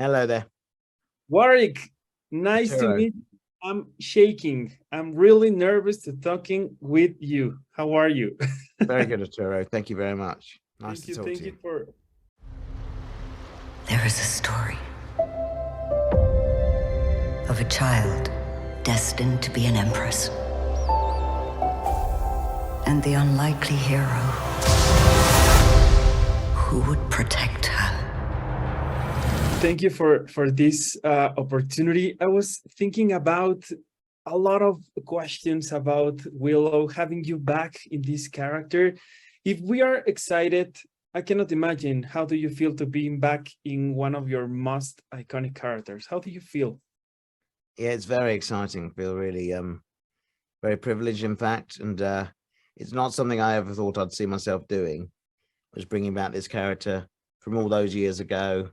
Hello there. Warwick, nice to Arturo. meet you. I'm shaking. I'm really nervous to talking with you. How are you? Very good, Arturo. Thank you very much. Nice to talk Thank to you you. for. There is a story of a child destined to be an empress, and the unlikely hero who would protect her. Thank you for this opportunity. I was thinking about a lot of questions about Willow, having you back in this character. If we are excited, I cannot imagine how do you feel to being back in one of your most iconic characters. How do you feel? Yeah, it's very exciting. I feel really very privileged, in fact, and it's not something I ever thought I'd see myself doing, was bringing back this character from all those years ago.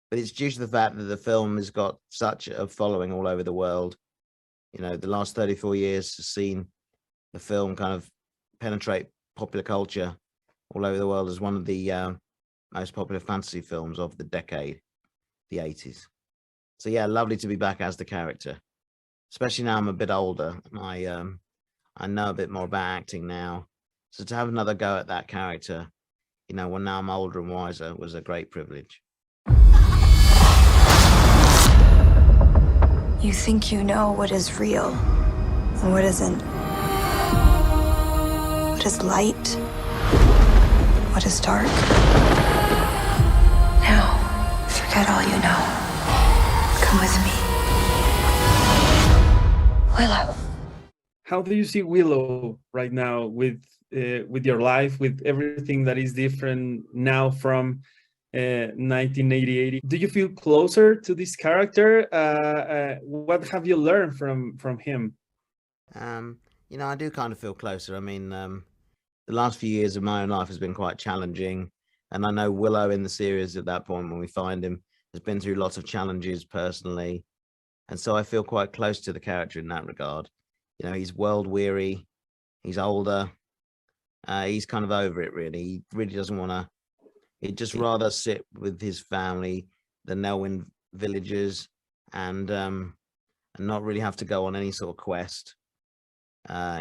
But it's due to the fact that the film has got such a following all over the world. You know, the last 34 years has seen the film kind of penetrate popular culture all over the world as one of the most popular fantasy films of the decade, the 80s. So yeah, lovely to be back as the character, especially now I'm a bit older. I know a bit more about acting now. So to have another go at that character, you know, when now I'm older and wiser, was a great privilege. You think you know what is real and what isn't. What is light? What is dark? Now, forget all you know. Come with me. Willow. How do you see Willow right now with your life, with everything that is different now from 1988? Do you feel closer to this character? What have you learned from him? You know, I do kind of feel closer. I mean, the last few years of my own life has been quite challenging, and I know Willow in the series at that point when we find him has been through lots of challenges personally, and so I feel quite close to the character in that regard. You know, he's world weary, he's older, he's kind of over it really. He really doesn't want to. He'd just rather sit with his family, the Nelwyn villagers, and not really have to go on any sort of quest.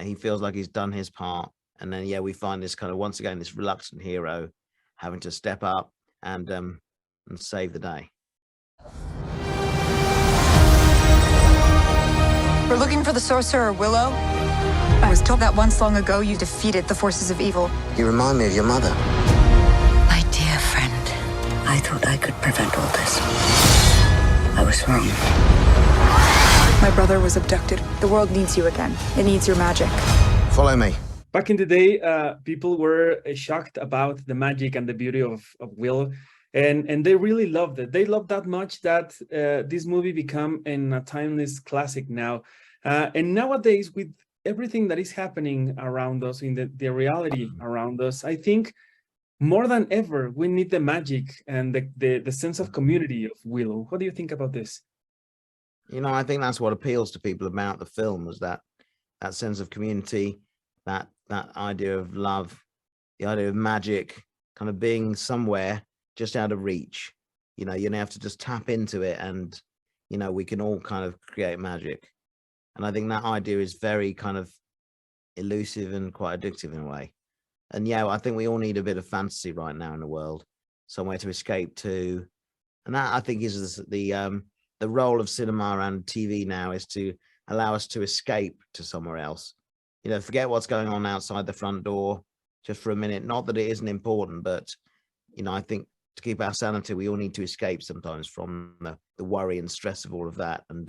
He feels like he's done his part, and then yeah, we find this kind of once again this reluctant hero having to step up and save the day. We're looking for the sorcerer Willow. I was told that once long ago you defeated the forces of evil. You remind me of your mother. My dear friend, I thought I could prevent all this. I was wrong. My brother was abducted. The world needs you again. It needs your magic. Follow me. Back in the day, people were shocked about the magic and the beauty of Willow, and they really loved it. They loved that much that this movie became a timeless classic now. And nowadays, with everything that is happening around us, in the reality around us, I think more than ever, we need the magic and the sense of community of Willow. What do you think about this? You know, I think that's what appeals to people about the film, was that sense of community, that idea of love, the idea of magic kind of being somewhere just out of reach. You know, you have to just tap into it, and you know, we can all kind of create magic. And I think that idea is very kind of elusive and quite addictive in a way. And yeah, I think we all need a bit of fantasy right now in the world, somewhere to escape to. And that, I think, is the role of cinema and TV now, is to allow us to escape to somewhere else. You know, forget what's going on outside the front door just for a minute. Not that it isn't important, but you know, I think to keep our sanity, we all need to escape sometimes from the worry and stress of all of that. And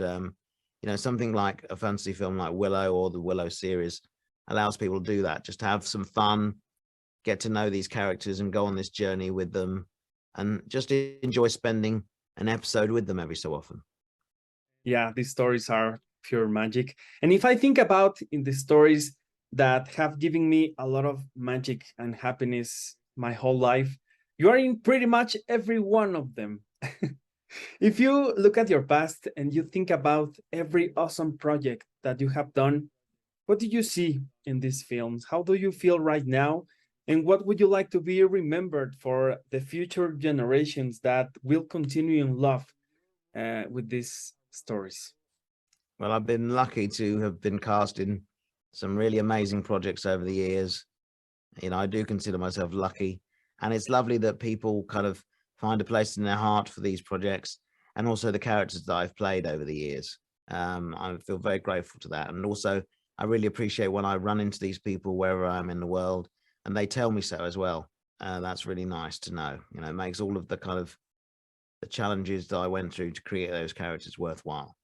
you know, something like a fantasy film like Willow or the Willow series allows people to do that, just to have some fun, get to know these characters and go on this journey with them, and just enjoy spending an episode with them every so often. Yeah, these stories are pure magic. And if I think about in the stories that have given me a lot of magic and happiness my whole life, you are in pretty much every one of them. If you look at your past and you think about every awesome project that you have done, what do you see in these films? How do you feel right now? And what would you like to be remembered for the future generations that will continue in love with these stories? Well, I've been lucky to have been cast in some really amazing projects over the years. You know, I do consider myself lucky, and it's lovely that people kind of find a place in their heart for these projects, and also the characters that I've played over the years. I feel very grateful to that. And also, I really appreciate when I run into these people wherever I am in the world, and they tell me so as well. That's really nice to know. You know, it makes all of the kind of the challenges that I went through to create those characters worthwhile.